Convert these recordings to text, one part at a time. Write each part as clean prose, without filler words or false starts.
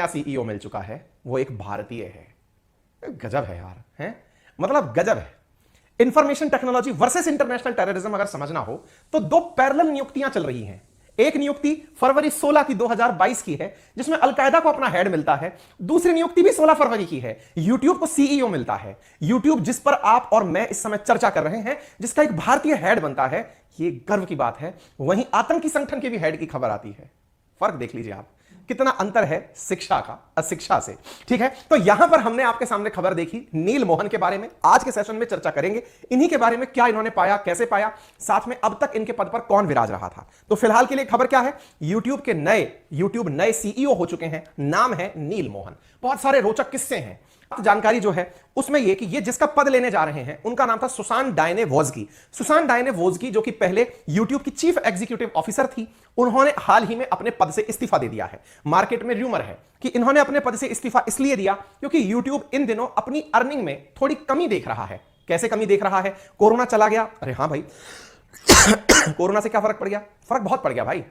नया सीईओ मिल चुका है, वो एक भारतीय है। गजब है यार, है मतलब गजब है। Information technology versus international terrorism अगर समझना हो तो दो पैरेलल नियुक्तियां चल रही हैं। एक नियुक्ति फरवरी 16 की 2022 की है, जिसमें अलकायदा को अपना हेड मिलता है। दूसरी नियुक्ति भी 16 फरवरी की है, यूट्यूब को सीईओ मिलता है। यूट्यूब जिस पर आप और मैं इस समय चर्चा कर रहे हैं, जिसका एक भारतीय हेड बनता है, यह गर्व की बात है। वहीं आतंकी संगठन के भी हेड की खबर आती है। फर्क देख लीजिए आप, कितना अंतर है शिक्षा का अशिक्षा से। ठीक है, तो यहां पर हमने आपके सामने खबर देखी नील मोहन के बारे में। आज के सेशन में चर्चा करेंगे इन्हीं के बारे में, क्या इन्होंने पाया, कैसे पाया, साथ में अब तक इनके पद पर कौन विराज रहा था। तो फिलहाल के लिए खबर क्या है, यूट्यूब नए सीईओ हो चुके हैं, नाम है नील मोहन। बहुत सारे रोचक किस्से हैं। जानकारी जो है उसमें यह कि ये जिसका पद लेने जा रहे हैं उनका नाम था सुसान डायनेवोज्की। सुसान डायनेवोज्की जो कि पहले YouTube की चीफ एग्जीक्यूटिव ऑफिसर थी, उन्होंने हाल ही में अपने पद से इस्तीफा दे दिया है। मार्केट में र्यूमर है कि इन्होंने अपने पद से इस्तीफा इसलिए दिया क्योंकि YouTube इन दिनों अपनी अर्निंग में थोड़ी कमी देख रहा है। कैसे कमी देख रहा है, कोरोना चला गया, अरे हां भाई कोरोना से क्या फर्क पड़ गया, फर्क बहुत पड़ गया भाई।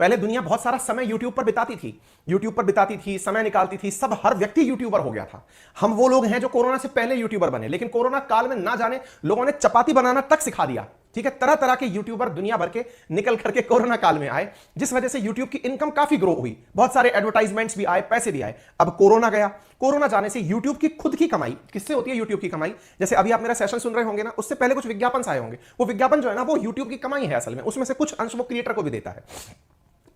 पहले दुनिया बहुत सारा समय यूट्यूब पर बिताती थी, समय निकालती थी, सब हर व्यक्ति यूट्यूबर हो गया था। हम वो लोग हैं जो कोरोना से पहले यूट्यूबर बने, लेकिन कोरोना काल में ना जाने लोगों ने चपाती बनाना तक सिखा दिया। ठीक है, तरह तरह के यूट्यूबर दुनिया भर के निकल करके कोरोना काल में आए, जिस वजह से यूट्यूब की इनकम काफी ग्रो हुई, बहुत सारे एडवर्टाइजमेंट्स भी आए, पैसे भी आए। अब कोरोना गया, कोरोना जाने से यूट्यूब की खुद की कमाई, किससे होती है यूट्यूब की कमाई, जैसे अभी आप मेरा सेशन सुन रहे होंगे ना, उससे पहले कुछ विज्ञापन आए होंगे, वो विज्ञापन जो है ना वो यूट्यूब की कमाई है असल में, उसमें से कुछ अंश वो क्रिएटर को भी देता है।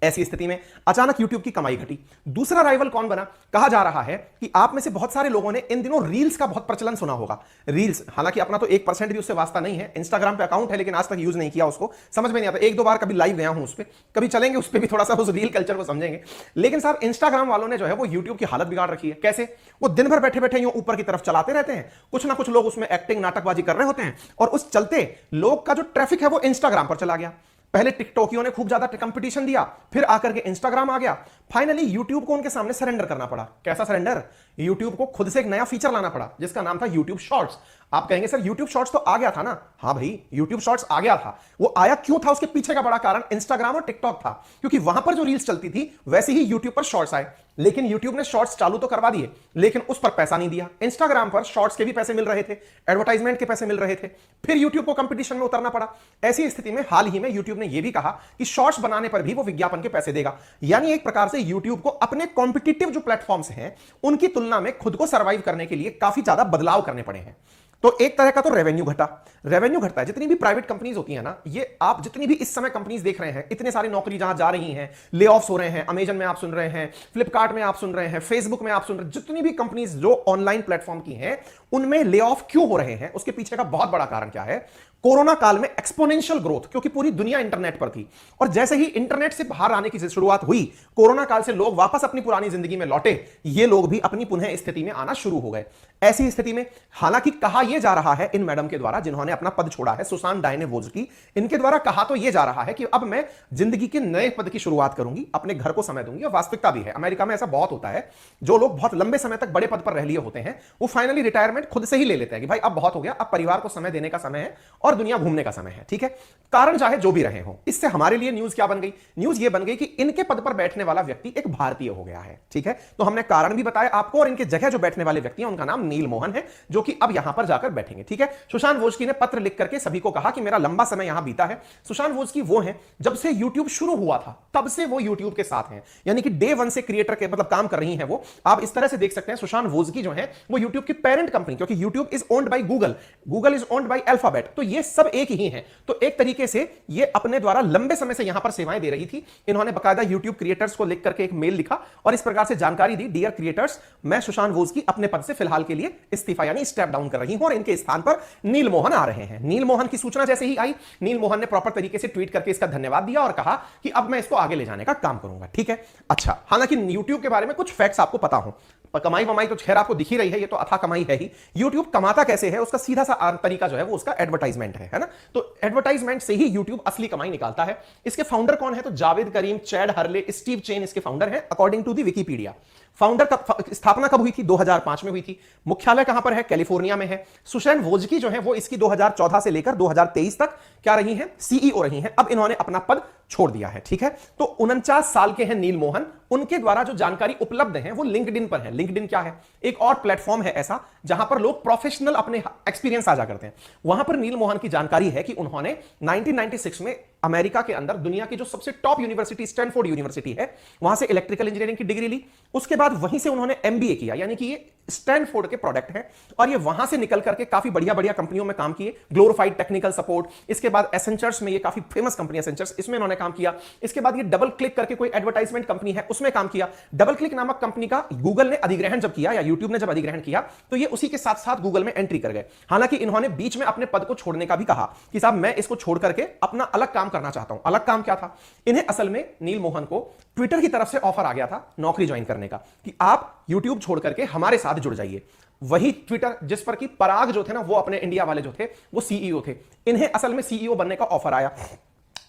ऐसी स्थिति में अचानक YouTube की कमाई घटी। दूसरा राइवल कौन बना, कहा जा रहा है कि आप में से बहुत सारे लोगों ने इन दिनों रील्स का बहुत प्रचलन सुना होगा। रील्स, हालांकि अपना तो 1% भी उससे वास्ता नहीं है, इंस्टाग्राम पे अकाउंट है लेकिन आज तक यूज नहीं किया, उसको समझ में नहीं आता। एक दो बार कभी लाइव गया हूं उस पर, कभी चलेंगे उस पर भी, थोड़ा सा उस रील कल्चर को समझेंगे। लेकिन साहब इंस्टाग्राम वालों ने जो है वो YouTube की हालत बिगाड़ रखी है। कैसे, वो दिन भर बैठे बैठे यूं ऊपर की तरफ चलाते रहते हैं, कुछ ना कुछ लोग उसमें एक्टिंग नाटकबाजी कर रहे होते हैं, और उस चलते लोग का जो ट्रैफिक है वो इंस्टाग्राम पर चला गया। पहले टिकटॉकियों ने खूब ज्यादा कंपटीशन दिया, फिर आकर के इंस्टाग्राम आ गया। फाइनली यूट्यूब को उनके सामने सरेंडर करना पड़ा। कैसा सरेंडर, यूट्यूब को खुद से एक नया फीचर लाना पड़ा जिसका नाम था यूट्यूब शॉर्ट्स। आप कहेंगे सर यूट्यूब शॉर्ट्स तो आ गया था ना, हाँ भाई यूट्यूब शॉर्ट्स आ गया था। वो आया क्यों था, उसके पीछे का बड़ा कारण इंस्टाग्राम और टिकटॉक था, क्योंकि वहां पर जो रील्स चलती थी वैसे ही यूट्यूब पर शॉर्ट्स आए। लेकिन यूट्यूब ने शॉर्ट्स चालू तो करवा दिए, लेकिन उस पर पैसा नहीं दिया। इंस्टाग्राम पर शॉर्ट्स के भी पैसे मिल रहे थे, एडवर्टाइजमेंट के पैसे मिल रहे थे, फिर यूट्यूब को कंपटीशन में उतरना पड़ा। ऐसी स्थिति में हाल ही में यूट्यूब ने यह भी कहा कि शॉर्ट्स बनाने पर भी वो विज्ञापन के पैसे देगा। यानी एक प्रकार से यूट्यूब को अपने कॉम्पिटिटिव जो प्लेटफॉर्म्स हैं उनकी तुलना में खुद को सर्वाइव करने के लिए काफी ज्यादा बदलाव करने पड़े हैं। तो एक तरह का तो रेवेन्यू घटता है। जितनी भी प्राइवेट कंपनीज होती है ना, ये आप जितनी भी इस समय कंपनीज देख रहे हैं, इतने सारी नौकरी जहां जा रही हैं, ले ऑफ्स हो रहे हैं, अमेजन में आप सुन रहे हैं, फ्लिपकार्ट में आप सुन रहे हैं, फेसबुक में आप सुन रहे हैं, जितनी भी कंपनीज जो ऑनलाइन प्लेटफॉर्म की हैं उनमें ले ऑफ क्यों हो रहे हैं, उसके पीछे का बहुत बड़ा कारण क्या है, कोरोना काल में एक्सपोनेंशियल ग्रोथ, क्योंकि पूरी दुनिया इंटरनेट पर थी, और जैसे ही इंटरनेट से बाहर आने की शुरुआत हुई, कोरोना काल से लोग वापस अपनी पुरानी जिंदगी में लौटे, ये लोग भी अपनी पुनः स्थिति में आना शुरू हो गए। ऐसी स्थिति में हालांकि कहा यह जा रहा है इन मैडम के द्वारा, जिन्होंने अपना पद छोड़ा है, सुसान डायनेवोज्की, इनके द्वारा कहा तो यह जा रहा है कि अब मैं जिंदगी के नए पद की शुरुआत करूंगी, अपने घर को समय दूंगी। और वास्तविकता भी है, अमेरिका में ऐसा बहुत होता है, जो लोग बहुत लंबे समय तक बड़े पद पर रह लिए होते हैं वो फाइनली रिटायरमेंट खुद से ही ले लेते हैं कि भाई अब बहुत हो गया, अब परिवार को समय देने का समय है और दुनिया घूमने का समय है। ठीक है, कारण चाहे जो भी रहे हो। इससे हमारे लिए न्यूज क्या बन गई, न्यूज ये बन गई कि इनके पद पर बैठने वाला व्यक्ति एक भारतीय हो गया है। ठीक है, तो हमने कारण भी बताया आपको, और इनके जगह जो बैठने वाले व्यक्ति हैं उनका नाम नील मोहन है, जो कि अब यहां पर जाकर बैठेंगे। ठीक है, सुशांत वोज्की ने पत्र लिख करके सभी को कहा कि मेरा लंबा समय यहां बीता है। सुशांत वोज्की वो हैं जब से YouTube शुरू हुआ था तब से वो YouTube के साथ हैं, यानी कि डे वन से क्रिएटर के मतलब काम कर रही हैं वो। आप इस तरह से देख सकते हैं सुशांत वोज्की जो है वो YouTube की पेरेंट कंपनी, क्योंकि YouTube is owned by Google, Google is owned by alphabet, तो ये सब एक ही है। तो एक तरीके से ये अपने द्वारा लंबे समय से यहां पर सेवाएं दे रही थी। इन्होंने बकायदा YouTube क्रिएटर्स को लिख करके एक मेल लिखा और इस प्रकार से जानकारी दी, डियर क्रिएटर्स, मैं सुशांत वोज्की अपने पद से फिलहाल के लिए इस्तीफा यानी स्टेप डाउन कर रही हूं और इनके स्थान पर नील मोहन आ रहे हैं। नील मोहन की सूचना जैसे ही आई, नील मोहन ने प्रॉपर तरीके से ट्वीट करके इसका धन्यवाद दिया और कहा कि अब मैं इसको आगे ले जाने का काम करूंगा। ठीक है, अच्छा, हालांकि YouTube के बारे में कुछ फैक्ट्स आपको पता हो, कमाई वमाई तो खैर आपको दिख ही रही है, ये तो अथा कमाई है ही। YouTube कमाता कैसे है, उसका सीधा सा तरीका जो है वो उसका एडवर्टाइजमेंट है ना। तो एडवर्टाइजमेंट से ही YouTube असली कमाई निकालता है। इसके फाउंडर कौन है, तो Jawed Karim, Chad Hurley, Steve Chen इसके फाउंडर हैं according to the Wikipedia. Founder का स्थापना कब हुई थी? 2005 में हुई थी। मुख्यालय कहां पर है? कैलिफोर्निया में है। सुशैन वोज्की जो है वो इसकी 2014 से लेकर 2023 तक क्या रही हैं? सीईओ रही हैं। अब इन्होंने अपना पद छोड़ दिया है, ठीक है। तो 49 साल के हैं नील मोहन। उनके द्वारा जो जानकारी उपलब्ध है वो लिंक्डइन पर है। लिंक्डइन क्या है? एक और प्लेटफॉर्म है ऐसा जहां पर लोग प्रोफेशनल अपने एक्सपीरियंस साझा करते हैं। वहां पर नील मोहन की जानकारी है कि उन्होंने 1996 में अमेरिका के अंदर दुनिया की जो सबसे टॉप यूनिवर्सिटी स्टैनफोर्ड यूनिवर्सिटी है वहां से इलेक्ट्रिकल इंजीनियरिंग की डिग्री ली। उसके बाद वहीं से उन्होंने एमबीए किया, यानी कि ये स्टैनफोर्ड के प्रोडक्ट है और ये वहां से निकल करके काफी बढ़िया बढ़िया कंपनियों में काम किए। ग्लोरिफाइड टेक्निकल सपोर्ट, इसके बाद एसेंचर्स में, ये काफी फेमस कंपनी एसेंचर्स, इसमें इन्होंने काम किया। इसके बाद ये डबल क्लिक करके कोई एडवर्टाइजमेंट कंपनी है उसमें काम किया। डबल क्लिक नामक कंपनी का गूगल ने अधिग्रहण जब किया या यूट्यूब ने जब अधिग्रहण किया तो ये उसी के साथ साथ गूगल में एंट्री कर गए। हालांकि इन्होंने बीच में अपने पद को छोड़ने का भी कहा कि साहब मैं इसको छोड़ करके अपना अलग काम करना चाहता हूं। अलग काम क्या था? इन्हें असल में नील मोहन को ट्विटर की तरफ से ऑफर आ गया था नौकरी ज्वाइन करने का कि आप यूट्यूब छोड़ करके हमारे साथ जुड़ जाइए। वही ट्विटर जिस पर कि पराग जो थे ना वो अपने इंडिया वाले जो थे वो सीईओ थे। इन्हें असल में सीईओ बनने का ऑफर आया।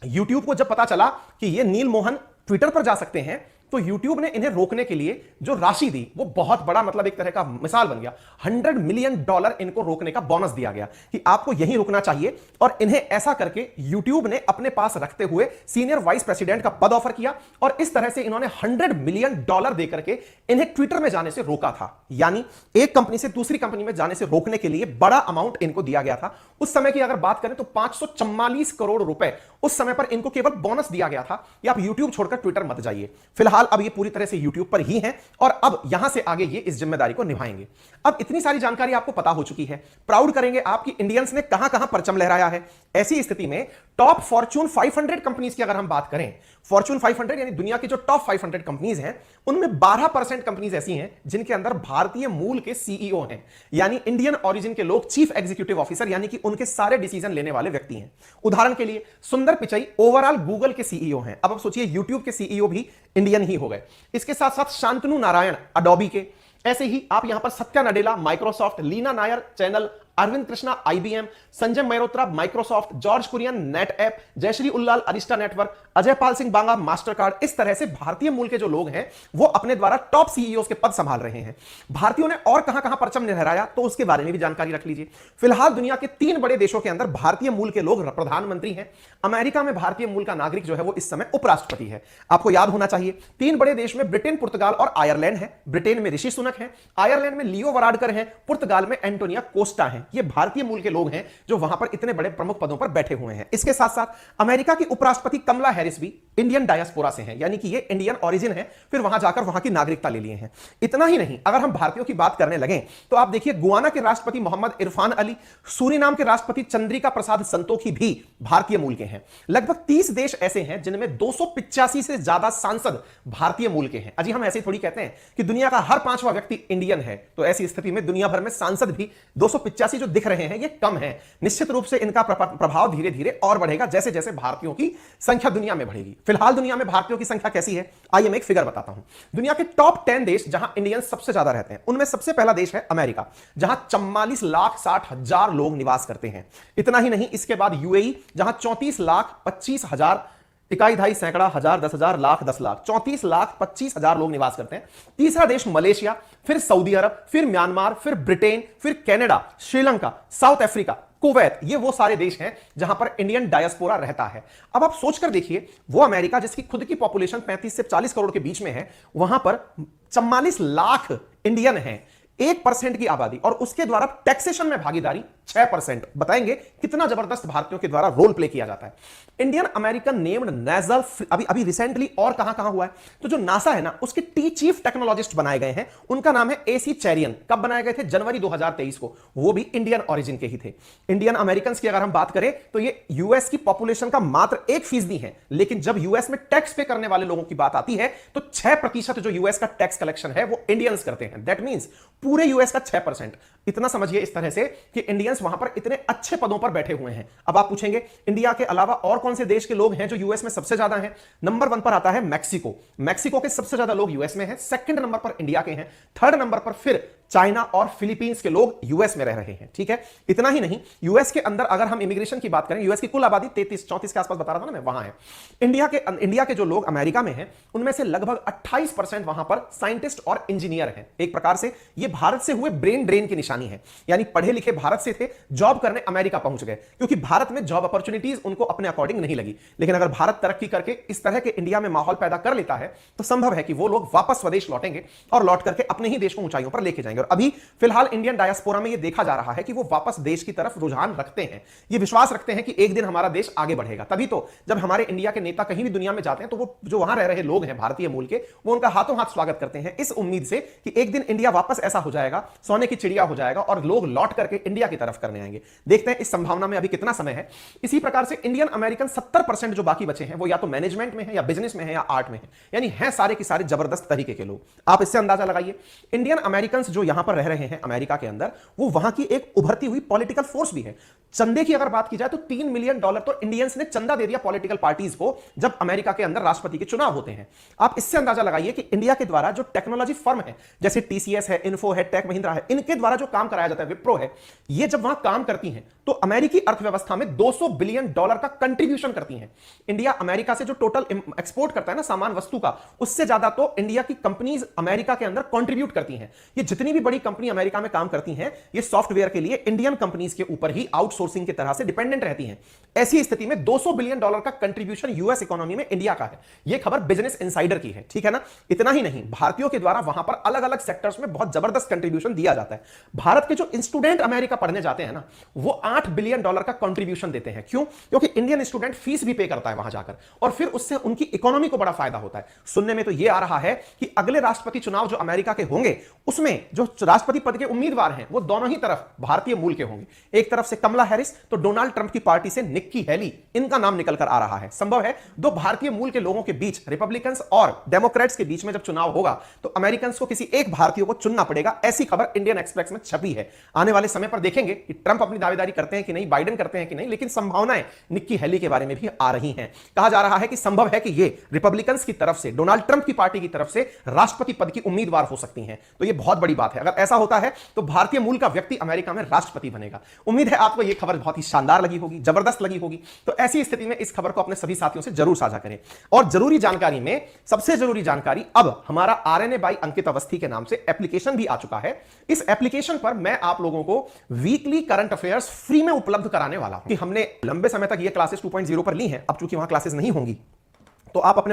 यूट्यूब को जब पता चला कि ये नील मोहन ट्विटर पर जा सकते हैं तो यूट्यूब ने इन्हें रोकने के लिए जो राशि दी वो बहुत बड़ा, मतलब एक तरह का मिसाल बन गया। $100 मिलियन इनको रोकने का बोनस दिया गया कि आपको यहीं रुकना चाहिए। और इन्हें ऐसा करके यूट्यूब ने अपने पास रखते हुए सीनियर वाइस प्रेसिडेंट का पद ऑफर किया और इस तरह से इन्होंने $100 मिलियन देकर के इन्हें ट्विटर में जाने से रोका था। यानी एक कंपनी से दूसरी कंपनी में जाने से रोकने के लिए बड़ा अमाउंट इनको दिया गया था। उस समय की अगर बात करें तो 544 करोड़ रुपए उस समय पर इनको केवल बोनस दिया गया था कि आप यूट्यूब छोड़कर ट्विटर मत जाइए। फिलहाल अब ये पूरी तरह से यूट्यूब पर ही हैं और अब यहां से आगे ये इस जिम्मेदारी को निभाएंगे। अब इतनी सारी जानकारी आपको पता हो चुकी है। प्राउड करेंगे आप कि इंडियंस ने कहां कहां परचम लहराया है। ऐसी स्थिति में टॉप फॉर्च्यून 500 कंपनीज की अगर हम बात करें, फॉर्च्यून 500 यानी दुनिया की जो टॉप 500 कंपनीज हैं उनमें 12% कंपनीज ऐसी हैं जिनके अंदर भारतीय मूल के सीईओ हैं, यानी इंडियन ओरिजिन के लोग चीफ एग्जीक्यूटिव ऑफिसर, यानी कि उनके सारे डिसीजन लेने वाले व्यक्ति हैं। उदाहरण के लिए सुंदर पिचई ओवरऑल गूगल के सीईओ हैं। अब आप सोचिए यूट्यूब के सीईओ भी इंडियन ही हो गए। इसके साथ साथ शांतनु नारायण अडोबी के, ऐसे ही आप यहां पर Satya Nadella Microsoft, Leena Nair Chanel, Arvind Krishna IBM, Sanjay Mehrotra Microsoft, George Kurian NetApp, Jayshree Ullal Arista network, Ajay Pal Singh Banga Mastercard. इस तरह से भारतीय मूल के जो लोग हैं वो अपने द्वारा टॉप सीईओ के पद संभाल रहे हैं। भारतीयों ने और कहां कहां परचम लहराया तो उसके बारे में भी जानकारी रख लीजिए। फिलहाल दुनिया के 3 बड़े देशों के अंदर भारतीय मूल के लोग प्रधानमंत्री हैं। अमेरिका में भारतीय मूल का नागरिक जो है वो इस समय उपराष्ट्रपति है। आपको याद होना चाहिए 3 बड़े देश में ब्रिटेन, पुर्तगाल और आयरलैंड है। ब्रिटेन में ऋषि सुनक है, आयरलैंड में लियो वराडकर है, पुर्तगाल में एंटोनिया कोस्टा है। ये भारतीय मूल के लोग हैं जो वहां पर इतने बड़े प्रमुख पदों पर बैठे हुए हैं। इसके साथ साथ अमेरिका की उपराष्ट्रपति कमला हैरिस भी इंडियन डायस्पोरा से हैं, यानी कि ये इंडियन ओरिजिन है, फिर वहां जाकर वहां की नागरिकता ले लिए हैं। इतना ही नहीं, अगर हम भारतीयों की बात करने लगे तो आप देखिए गुआना के राष्ट्रपति मोहम्मद इरफान अली, सूरीनाम के राष्ट्रपति चंद्रिका प्रसाद संतोखी भी भारतीय मूल के हैं। लगभग 30 देश ऐसे हैं जिनमें 285 से ज्यादा सांसद भारतीय मूल के हैं। अजी हम ऐसे थोड़ी कहते हैं कि दुनिया का हर 5वां व्यक्ति इंडियन है, तो ऐसी स्थिति में दुनिया भर में सांसद भी 285 जो दिख रहे हैं ये कम है। निश्चित रूप से इनका प्रभाव धीरे धीरे और बढ़ेगा जैसे जैसे भारतीयों की संख्या दुनिया में बढ़ेगी। फिलहाल दुनिया में भारतीयों की संख्या कैसी है, आइए मैं एक फिगर बताता हूं। दुनिया के टॉप 10 देश जहां इंडियंस सबसे ज्यादा रहते हैं उनमें सबसे पहला देश है अमेरिका, जहां 44,60,000 लोग निवास करते हैं। इतना ही नहीं, इसके बाद यूएई जहां 34,25,000 इकाई, ढाई, सैकड़ा, हजार, 10,000, लाख, 10 लाख, 34,25,000 लोग निवास करते हैं। तीसरा देश मलेशिया, फिर सऊदी अरब, फिर म्यांमार, फिर ब्रिटेन, फिर Canada, Sri Lanka, south Africa, Kuwait. ये वो सारे देश हैं जहां पर इंडियन डायस्पोरा रहता है। अब आप सोचकर देखिए, वो अमेरिका जिसकी खुद की पॉपुलेशन 35 से 40 करोड़ के बीच में है, वहां पर 44 लाख इंडियन हैं, 1% की आबादी, और उसके द्वारा टैक्सेशन में भागीदारी 6%। बताएंगे कितना जबरदस्त भारतीयों के द्वारा रोल प्ले किया जाता है। इंडियन अमेरिकन नेम्ड नेजल अभी रिसेंटली और कहां हुआ है, तो जो नासा है ना उसके चीफ टेक्नोलॉजिस्ट बनाए गए हैं, उनका नाम है एसी चैरियन। कब बनाए गए थे? जनवरी 2023 को। वो भी इंडियन ओरिजिन के ही थे। इंडियन अमेरिकन की अगर हम बात करें तो ये यूएस की पॉपुलेशन का मात्र 1% है, लेकिन जब यूएस में टैक्स पे करने वाले लोगों की बात आती है तो 6% जो यूएस का टैक्स कलेक्शन है वो इंडियंस करते हैं। दैट मींस पूरे यूएस का 6%। इतना समझिए इस तरह से कि इंडियंस वहां पर इतने अच्छे पदों पर बैठे हुए हैं। अब आप पूछेंगे इंडिया के अलावा और कौन से देश के लोग हैं जो यूएस में सबसे ज्यादा हैं? नंबर 1 पर आता है मैक्सिको। मैक्सिको के सबसे ज्यादा लोग यूएस में हैं। सेकंड नंबर पर इंडिया के हैं। थर्ड नंबर पर फिर चाइना और फिलीपींस के लोग यूएस में रह रहे हैं। ठीक है, इतना ही नहीं, यूएस के अंदर अगर हम इमिग्रेशन की बात करें, यूएस की कुल आबादी 33-34 के आसपास बता रहा था ना मैं, वहां है। इंडिया के जो लोग अमेरिका में हैं उनमें से लगभग 28% वहां पर साइंटिस्ट और इंजीनियर हैं। एक प्रकार से ये भारत से हुए ब्रेन ड्रेन की निशानी है, यानी पढ़े लिखे भारत से थे, जॉब करने अमेरिका पहुंच गए, क्योंकि भारत में जॉब अपॉर्चुनिटीज उनको अपने अकॉर्डिंग नहीं लगी। लेकिन अगर भारत तरक्की करके इस तरह के इंडिया में माहौल पैदा कर लेता है तो संभव है कि वो लोग वापस स्वदेश लौटेंगे और लौट करके अपने ही देश को ऊंचाइयों पर लेके जाएंगे। और अभी फिलहाल इंडियन डायस्पोरा में यह देखा जा रहा है कि वो वापस देश की तरफ रुझान रखते हैं, ये विश्वास रखते हैं कि एक दिन हमारा देश आगे बढ़ेगा। तभी तो जब हमारे इंडिया के नेता कहीं भी दुनिया में जाते हैं तो वो जो वहां रह रहे लोग हैं भारतीय मूल के, वो उनका हाथों हाथ स्वागत करते हैं, इस उम्मीद से कि एक दिन इंडिया वापस ऐसा हो जाएगा, सोने की चिड़िया हो जाएगा और लोग लौट करके इंडिया की तरफ करने आएंगे। देखते हैं इस संभावना में अभी कितना समय है। इसी प्रकार से इंडियन अमेरिकन 70% जो बाकी बचे हैं वो या तो मैनेजमेंट में है, या बिजनेस में है, या आर्ट में है, यानी हैं सारे के सारे जबरदस्त तरीके के लोग। आप इससे अंदाजा लगाइए इंडियन अमेरिकन जो यहां पर रह रहे हैं अमेरिका के अंदर, वो वहां की एक उभरती हुई पॉलिटिकल फोर्स भी है। चंदे की अगर बात की जाए तो $3 मिलियन तो इंडियंस ने चंदा दे दिया पॉलिटिकल पार्टीज को जब अमेरिका के अंदर राष्ट्रपति के चुनाव होते हैं। आप इससे अंदाजा लगाइए कि इंडिया के द्वारा जो टेक्नोलॉजी फर्म है, जैसे टीसीएस है, इन्फो है, टेक महिंद्रा है, इनके द्वारा जो काम कराया जाता है, विप्रो है, ये जब वहां काम करती हैं तो अमेरिकी अर्थव्यवस्था में $200 बिलियन का कंट्रीब्यूशन करती हैं। इंडिया अमेरिका से जो टोटल एक्सपोर्ट करता है ना सामान वस्तु का, उससे ज्यादा तो इंडिया की कंपनीज अमेरिका के अंदर कंट्रीब्यूट करती हैं। ये जितनी भी बड़ी कंपनी अमेरिका में काम करती हैं, ये सॉफ्टवेयर के लिए इंडियन कंपनीज के ऊपर ही आउटसोर्सिंग की तरह से डिपेंडेंट रहती हैं। ऐसी स्थिति में $200 बिलियन का कंट्रीब्यूशन यूएस इकोनॉमी में इंडिया का है। यह खबर बिजनेस इनसाइडर की है, ठीक है ना। इतना ही नहीं, भारतीयों के द्वारा वहां पर अलग अलग सेक्टर्स में बहुत जबरदस्त कंट्रीब्यूशन दिया जाता है। भारत के जो स्टूडेंट अमेरिका पढ़ने जाते हैं ना, वो $8 बिलियन का कंट्रीब्यूशन देते हैं। क्यों? क्योंकि इंडियन स्टूडेंट फीस भी पे करता है वहां जाकर, और फिर उससे उनकी इकोनॉमी को बड़ा फायदा होता है। सुनने में तो यह आ रहा है कि अगले राष्ट्रपति चुनाव जो अमेरिका के होंगे, उसमें जो राष्ट्रपति पद के उम्मीदवार हैं वो दोनों ही तरफ भारतीय मूल के होंगे। एक तरफ से कमला हैरिस तो डोनाल्ड ट्रंप की पार्टी से निक्की हेली, इनका नाम निकल कर आ रहा है। संभव है दो भारतीय मूल के लोगों के बीच, रिपब्लिकन्स और डेमोक्रेट्स के बीच में जब चुनाव होगा तो अमेरिकन को किसी एक भारतीय को चुनना पड़ेगा। ऐसी खबर इंडियन एक्सप्रेस में छपी है। आने वाले समय पर देखेंगे कि ट्रंप अपनी दावेदारी करते हैं कि नहीं, बाइडेन करते हैं कि नहीं, लेकिन संभावनाएं निक्की हेली के बारे में भी आ रही हैं। कहा जा रहा है कि संभव है कि ये रिपब्लिकन्स की तरफ से, डोनाल्ड ट्रंप की पार्टी की तरफ से राष्ट्रपति पद की उम्मीदवार हो सकती हैं। तो यह बहुत बड़ी बात है। अगर ऐसा होता है तो भारतीय मूल का व्यक्ति अमेरिका में राष्ट्रपति बनेगा। उम्मीद है आपको यह खबर बहुत ही शानदार लगी होगी, जबरदस्त लगी होगी। तो ऐसी स्थिति में इस खबर को अपने सभी साथियों से जरूर साझा करें। और जरूरी जानकारी में सबसे जरूरी जानकारी, अब हमारा आरएनए बाई अंकित अवस्थी के नाम से एप्लीकेशन भी आ चुका है। इस एप्लीकेशन पर मैं आप लोगों को वीकली करंट अफेयर्स फ्री में उपलब्ध कराने वाला हूं। कि हमने लंबे समय तक ये क्लासेस 2.0 पर ली हैं, अब चूंकि वहां क्लासेस नहीं होंगी तो आप अपने